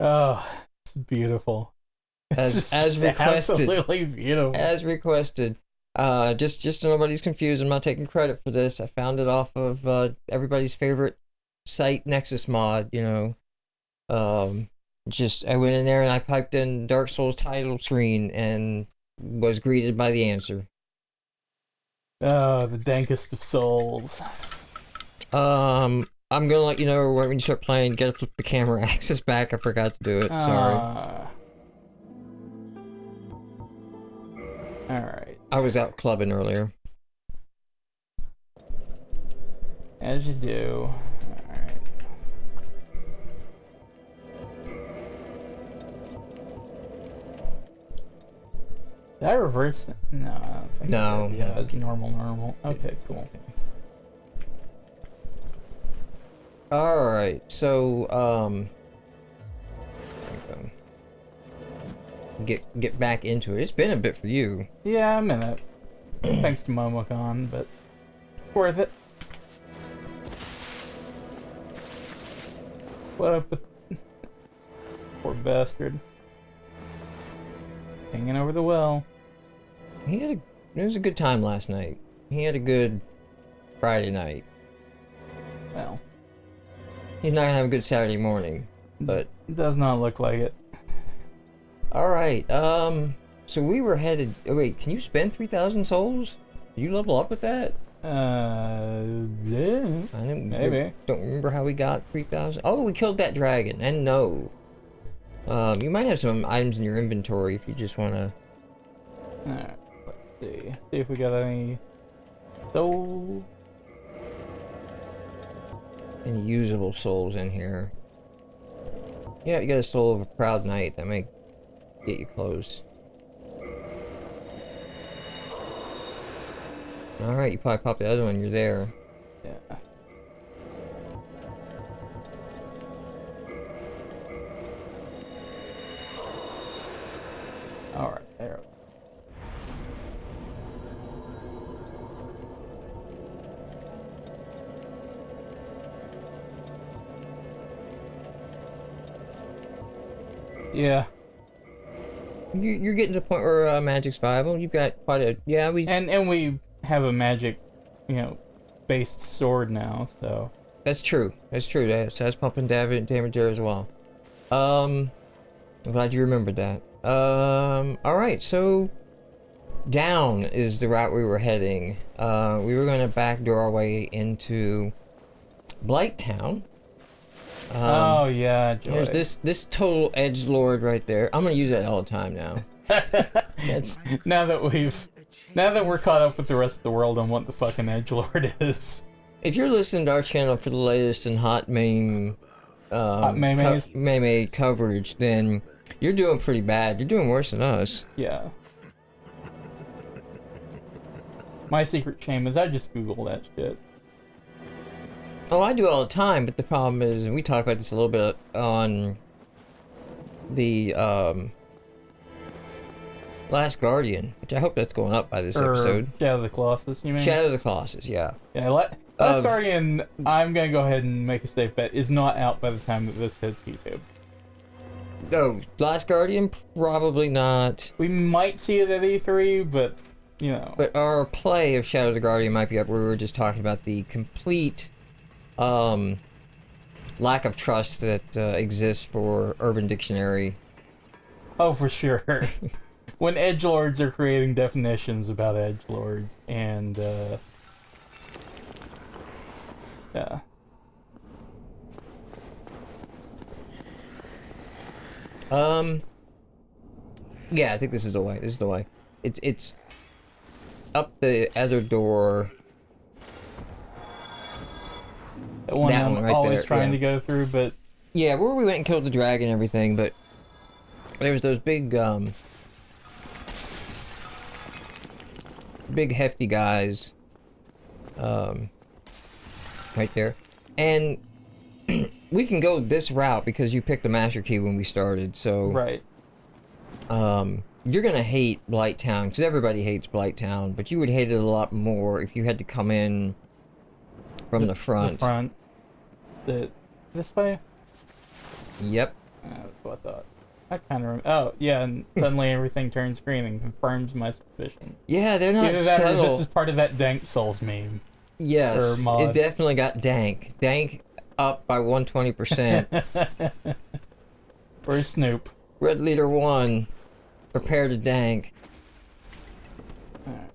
Oh, it's beautiful. As requested. Absolutely beautiful. As requested. Just so nobody's confused, I'm not taking credit for this. I found it off of everybody's favorite site, Nexus Mod. Just I went in there and I typed in Dark Souls title screen and was greeted by the answer. Oh, the dankest of souls. I'm gonna let you know when you start playing. Gotta flip the camera axis back. I forgot to do it. Sorry. Alright. I was out clubbing earlier. As you do. Alright. Did I reverse it? No, I don't think No. I did. Yeah, it's normal. Okay, cool. Alright, so, get back into it. It's been a bit for you. Yeah, I'm in it. Thanks to Momocon, but worth it. What up with poor bastard? Hanging over the well. It was a good time last night. He had a good Friday night. Well, he's not gonna have a good Saturday morning, but it does not look like it. Alright, so we were headed... Oh, wait, can you spend 3,000 souls? Did you level up with that? Yeah. Maybe. Don't remember how we got 3,000. Oh, we killed that dragon, and no. You might have some items in your inventory if you just wanna... Alright, let's see. See if we got any souls. Any usable souls in here. Yeah, you got a soul of a proud knight. That may get you close. Alright, you probably pop the other one, you're there. Yeah. Alright, there we go. Yeah. You're getting to the point where magic's viable. You've got quite a... Yeah, And we have a magic, based sword now, so... That's true. That's true. That's pumping damage there as well. I'm glad you remembered that. Alright, so... Down is the route we were heading. We were gonna backdoor our way into Blighttown. Oh yeah, Joy. There's this total edgelord right there. I'm gonna use that all the time now. Now that we're caught up with the rest of the world on what the fucking edgelord is. If you're listening to our channel for the latest in hot meme coverage, then you're doing pretty bad. You're doing worse than us. Yeah. My secret shame is I just Google that shit. Oh, I do it all the time, but the problem is, and we talked about this a little bit on the Last Guardian, which I hope that's going up by this episode. Shadow of the Colossus, you mean? Shadow of the Colossus, yeah. Yeah, Last Guardian, I'm gonna go ahead and make a safe bet, is not out by the time that this hits YouTube. Oh, Last Guardian? Probably not. We might see it at E3, but, But our play of Shadow of the Guardian might be up where we were just talking about the complete lack of trust that exists for Urban Dictionary. Oh, for sure. When edgelords are creating definitions about edgelords, and, yeah. Yeah, I think this is the way. This is the way. It's up the other door. The one that I'm one right always there, trying yeah. to go through, but... Yeah, where we went and killed the dragon and everything, but there was those big, big hefty guys, right there. And we can go this route because you picked the master key when we started, so... Right. You're gonna hate Blighttown, because everybody hates Blighttown, but you would hate it a lot more if you had to come in from the front. The front. This way? Yep. That's what I thought. I kind of. Oh, yeah, and suddenly everything turns green and confirms my suspicion. Yeah, they're not Either that or subtle. this is part of that Dank Souls meme. Yes, or mod. it definitely got dank. Dank up by 120%. Or Snoop. Red Leader 1, prepare to dank. Alright.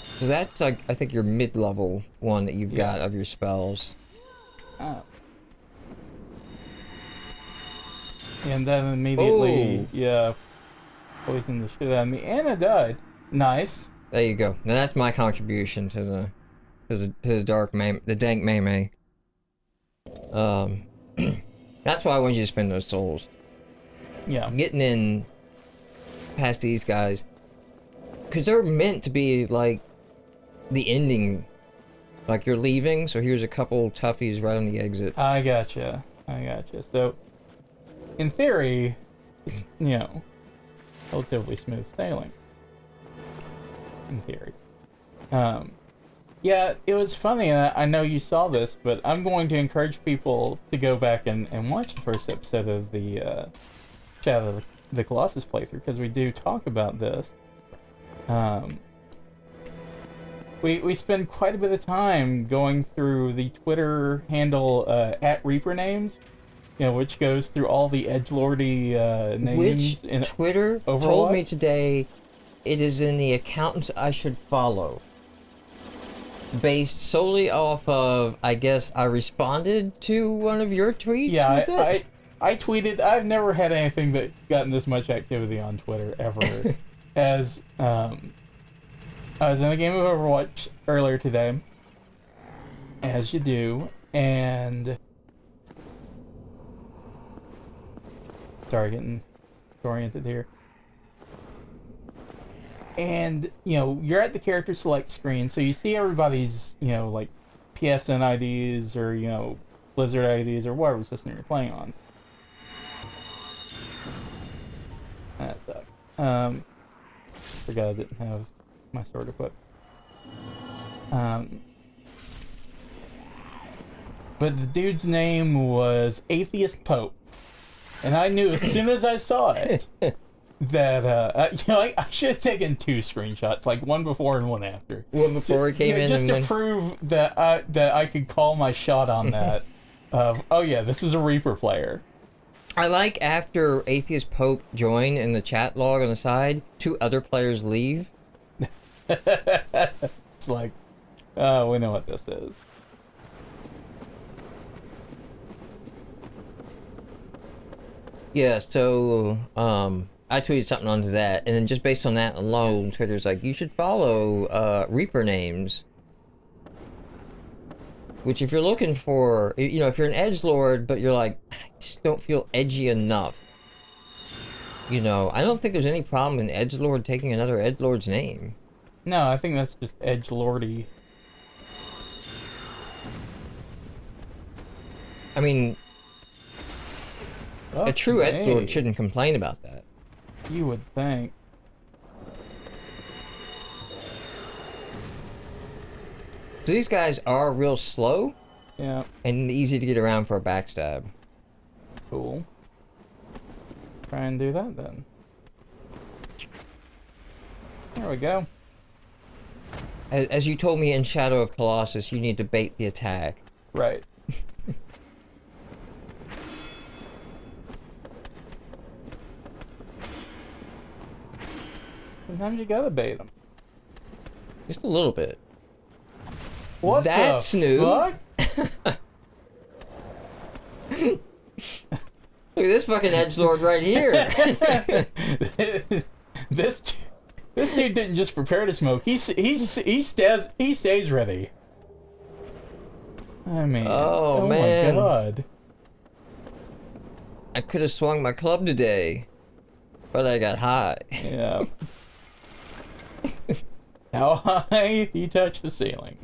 So that's like, I think your mid-level one that you've got of your spells. Oh. And then immediately, yeah, poisoned the shit out of me, and I died. Nice. There you go. Now that's my contribution to the dark the dank meme. That's why I wanted you to spend those souls. Yeah. Getting in past these guys, because they're meant to be like the ending, like you're leaving. So here's a couple toughies right on the exit. I gotcha. So, in theory, it's, relatively smooth sailing. In theory. Yeah, it was funny, and I know you saw this, but I'm going to encourage people to go back and watch the first episode of the Shadow of the Colossus playthrough, because we do talk about this. We spend quite a bit of time going through the Twitter handle @ReaperNames, which goes through all the edgelordy names. Which Twitter Overwatch? told me today it is in the accounts I should follow. Based solely off of, I guess, I responded to one of your tweets. Yeah, with it? I tweeted. I've never had anything that gotten this much activity on Twitter ever. As I was in a game of Overwatch earlier today, as you do, and sorry, getting oriented here. And, you're at the character select screen, so you see everybody's, like, PSN IDs or, Blizzard IDs or whatever system you're playing on. That sucked. Forgot I didn't have my sword equipped. But the dude's name was Atheist Pope. And I knew as soon as I saw it that I should have taken 2 screenshots, like one before and one after. One before it came in, just and to prove that I could call my shot on that. Oh yeah, this is a Reaper player. I like after Atheist Pope joined in the chat log on the side, 2 other players leave. It's like, we know what this is. Yeah, so I tweeted something onto that, and then just based on that alone, Twitter's like, you should follow Reaper Names. Which, if you're looking for, if you're an edgelord, but you're like, I just don't feel edgy enough. I don't think there's any problem in edgelord taking another edgelord's name. No, I think that's just edgelordy. I mean, a true edgelord shouldn't complain about that. You would think. So these guys are real slow. Yeah. And easy to get around for a backstab. Cool. Try and do that then. There we go. As you told me in Shadow of Colossus, you need to bait the attack. Right. Sometimes you gotta bait them. Just a little bit. What That's the new. fuck? Look at this fucking edgelord right here. This dude didn't just prepare to smoke. He stays ready. I mean, oh man. My god. I could have swung my club today, but I got high. Yeah. How high he touched the ceiling.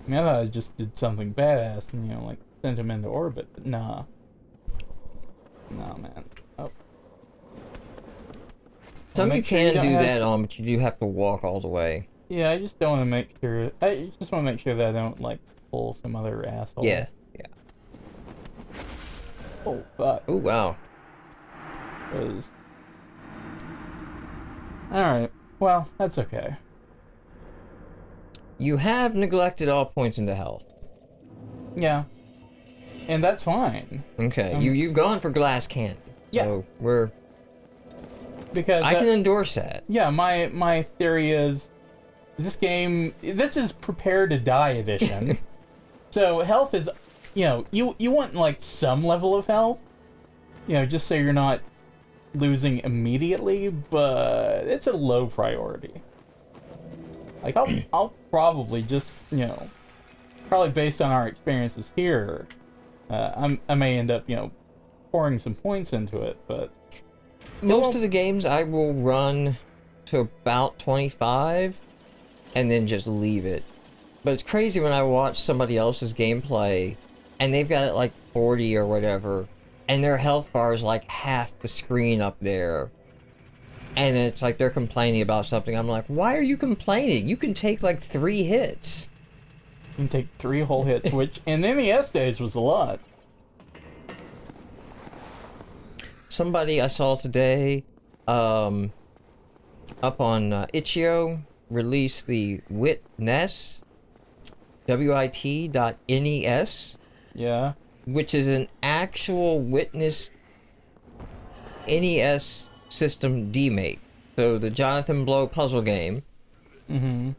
I mean, I thought I just did something badass and, like, sent him into orbit, but nah. Nah, man. Oh, Some you make sure can don't do have that on, but you do have to walk all the way. Yeah, I just don't want to make sure. I just want to make sure that I don't like pull some other asshole. Yeah. Oh fuck. Oh wow. All right. Well, that's okay. You have neglected all points into health. Yeah. And that's fine. Okay. You've gone for glass cannon. Yeah. So we're. Because I can endorse that. Yeah. My theory is, this is prepare to die edition. So health is, you want like some level of health, just so you're not losing immediately, but it's a low priority. Like I'll probably just, probably based on our experiences here, I may end up, pouring some points into it, but most of the games I will run to about 25 and then just leave it. But it's crazy when I watch somebody else's gameplay and they've got it like 40 or whatever, and their health bar is like half the screen up there. And it's like they're complaining about something. I'm like, why are you complaining? You can take like 3 hits. You can take 3 whole hits, which in the NES days was a lot. Somebody I saw today, up on itch.io, released the Witness, WIT.NES. Yeah. Which is an actual Witness NES system demake. So the Jonathan Blow puzzle game. Mm-hmm.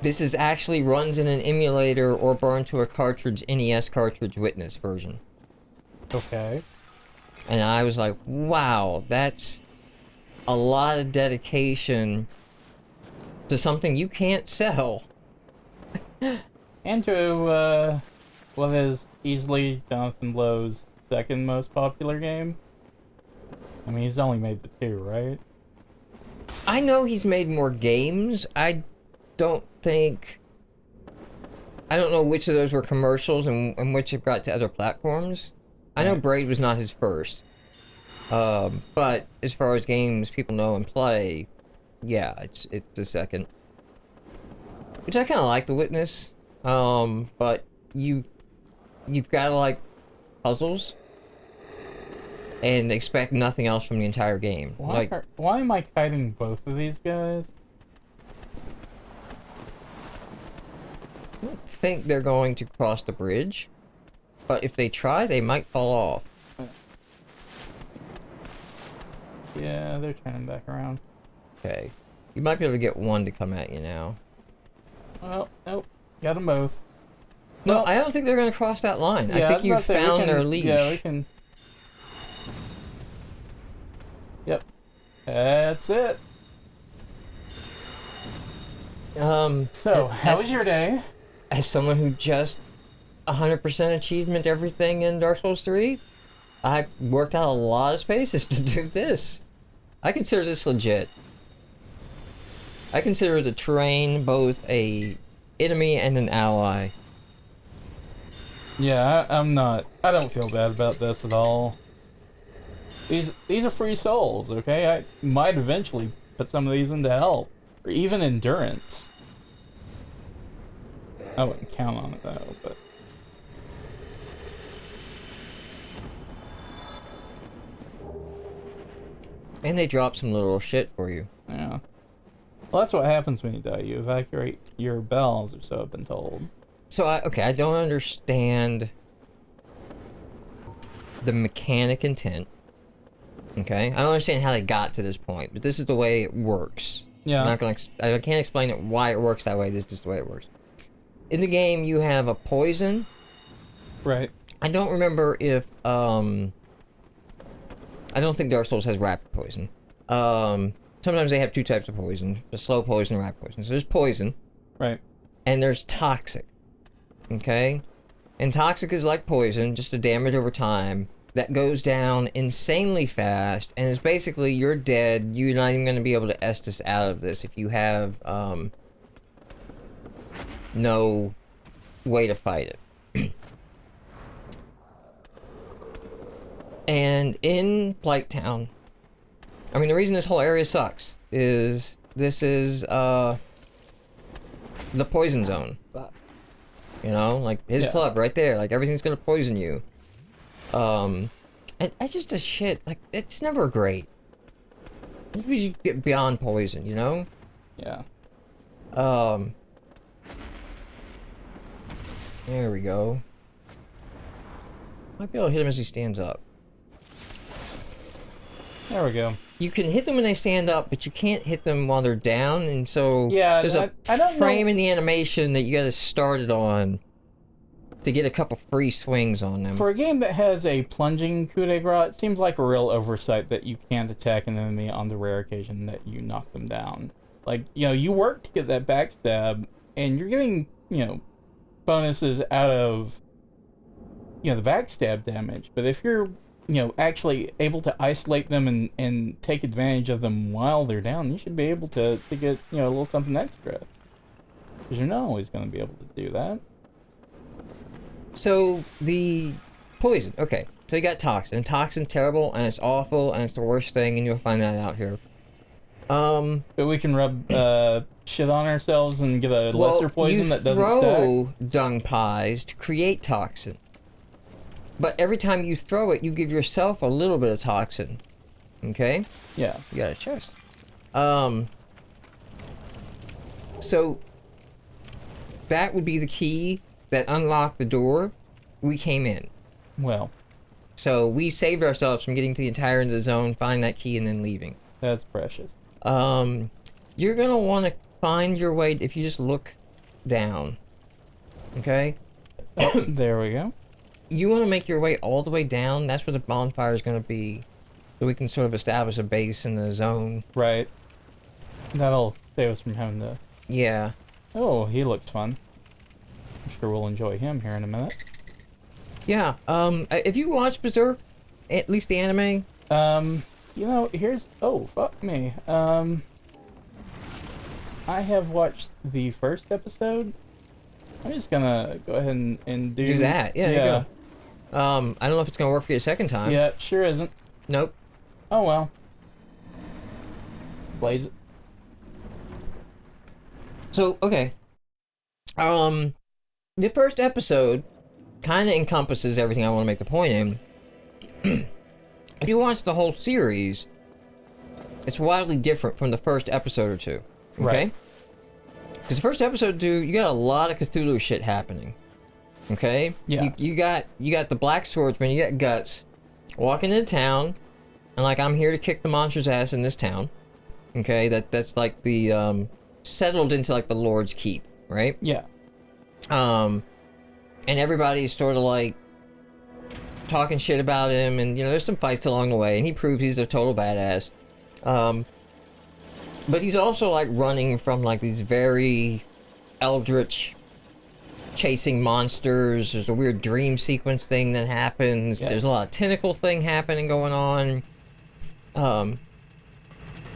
This is actually runs in an emulator or burned to a cartridge, NES cartridge Witness version. Okay. And I was like, wow, that's a lot of dedication to something you can't sell. And to, what is easily Jonathan Blow's second most popular game. I mean, he's only made the 2, right? I know he's made more games. I don't know which of those were commercials and which have got to other platforms. I know Braid was not his first. But as far as games people know and play, yeah, it's the second. Which I kind of like the Witness. But you've got to like puzzles and expect nothing else from the entire game. Why am I kiting both of these guys? I don't think they're going to cross the bridge, but if they try, they might fall off. Yeah, they're turning back around. Okay. You might be able to get one to come at you now. Well, nope. Got them both. No, well, I don't think they're going to cross that line. Yeah, I think you've found their leash. Yeah, we can. Yep. That's it. So, how was your day? As someone who just 100% achievement everything in Dark Souls 3, I worked out a lot of spaces to do this. I consider this legit. I consider the terrain both a enemy and an ally. Yeah, I don't feel bad about this at all. These are free souls, okay? I might eventually put some of these into health, or even endurance. I wouldn't count on it though, but... And they drop some little shit for you. Yeah. Well, that's what happens when you die. You evacuate your bells, or so I've been told. So, I don't understand the mechanic intent. Okay? I don't understand how they got to this point, but this is the way it works. Yeah. I'm not gonna I can't explain it why it works that way. This is just the way it works. In the game, you have a poison. Right. I don't remember if, I don't think Dark Souls has rapid poison. Sometimes they have 2 types of poison. The slow poison and rapid poison. So there's poison. Right. And there's toxic. Okay? And toxic is like poison, just a damage over time that goes down insanely fast, and it's basically you're dead. You're not even going to be able to Estus out of this if you have no way to fight it. And in Blight Town, I mean, the reason this whole area sucks is this is the poison zone. You know, like his club right there. Like everything's gonna poison you. And that's just a shit. Like it's never great. We should get beyond poison, you know? Yeah. There we go. Might be able to hit him as he stands up. There we go. You can hit them when they stand up, but you can't hit them while they're down, and so there's a I don't frame know. in the animation that you gotta start it on to get a couple free swings on them. For a game that has a plunging coup de grace, it seems like a real oversight that you can't attack an enemy on the rare occasion that you knock them down. Like, you know, you work to get that backstab, and you're getting, you know, bonuses out of, you know, the backstab damage. But if you're, you know, actually able to isolate them and take advantage of them while they're down, you should be able to get, you know, a little something extra. Because you're not always going to be able to do that. So, the poison. Okay, so you got toxin. Toxin's terrible, and it's awful, and it's the worst thing, and you'll find that out here. But we can rub shit on ourselves and get a lesser poison that doesn't stack. You throw dung pies to create toxin. But every time you throw it, you give yourself a little bit of toxin. Okay? Yeah. You got a chest. So, that would be the key that unlocked the door we came in. Well, So we saved ourselves from getting to the entire end of the zone, finding that key, and then leaving. that's precious. You're gonna want to find your way if you just look down. Okay? Oh, there we go. You want to make your way all the way down. That's where the bonfire is gonna be, so we can sort of establish a base in the zone. Right. That'll save us from having to... Yeah. Oh, he looks fun. I'm sure we'll enjoy him here in a minute. Yeah. If you watch Berserk, at least the anime. You know, here's... Oh, fuck me. I have watched the first episode. I'm just gonna go ahead and do that. Yeah, there you go. I don't know if it's gonna work for you a second time. Yeah, it sure isn't. Nope. Oh, well. Blaze it. So, okay. The first episode kind of encompasses everything I want to make the point in. If you watch the whole series, it's wildly different from the first episode or two. Okay? Right. Because the first episode, dude, you got a lot of Cthulhu shit happening. Okay? Yeah. You got the Black Swordsman, you got Guts walking into town, and like, I'm here to kick the monster's ass in this town. Okay? That's like the settled into like the Lord's Keep, right? Yeah. And everybody's sort of like talking shit about him, and you know, there's some fights along the way, and he proves he's a total badass. But he's also like running from like these very eldritch chasing monsters. There's a weird dream sequence thing that happens. Yes. There's a lot of tentacle thing happening going on.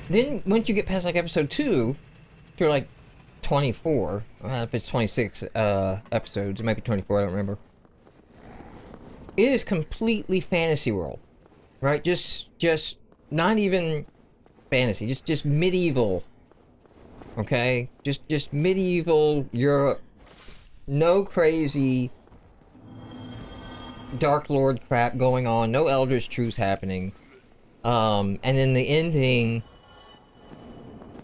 Then once you get past like episode 2, you're like 24. I don't know if it's 26 episodes. It might be 24. I don't remember. It is completely fantasy world, right? Just not even fantasy. Just medieval. Okay, just medieval Europe. No crazy Dark Lord crap going on. No Eldritch truths happening. And then the ending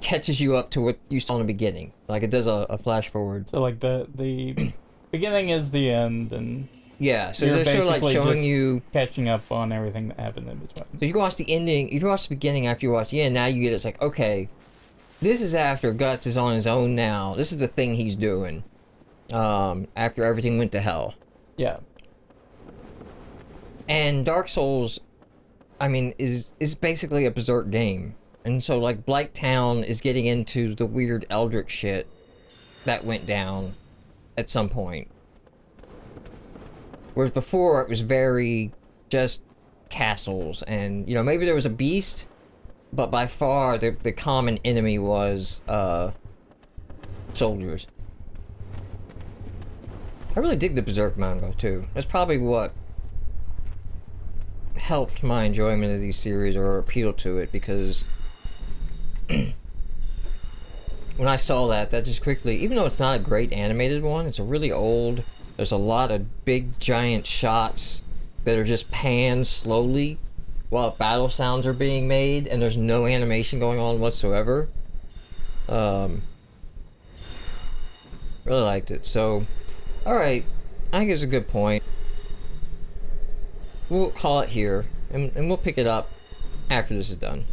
catches you up to what you saw in the beginning. Like it does a flash forward. So like the beginning is the end, and yeah, so you're they're sort of like basically showing just you. catching up on everything that happened in between. So you watch the ending. If you watch the beginning after you watch the end, now you get it's like, okay, this is after Guts is on his own now. This is the thing he's doing. After everything went to hell. Yeah. And Dark Souls, I mean, is basically a Berserk game. And so, like, Blighttown is getting into the weird Eldritch shit that went down at some point. Whereas before, it was very just castles. And, you know, maybe there was a beast, but by far, the common enemy was, soldiers. I really dig the Berserk manga, too. That's probably what helped my enjoyment of these series or appeal to it, because when I saw that just quickly, even though it's not a great animated one, it's a really old, there's a lot of big giant shots that are just panned slowly while battle sounds are being made, and there's no animation going on whatsoever. Really liked it. So, alright, I think it's a good point. We'll call it here, and we'll pick it up after this is done.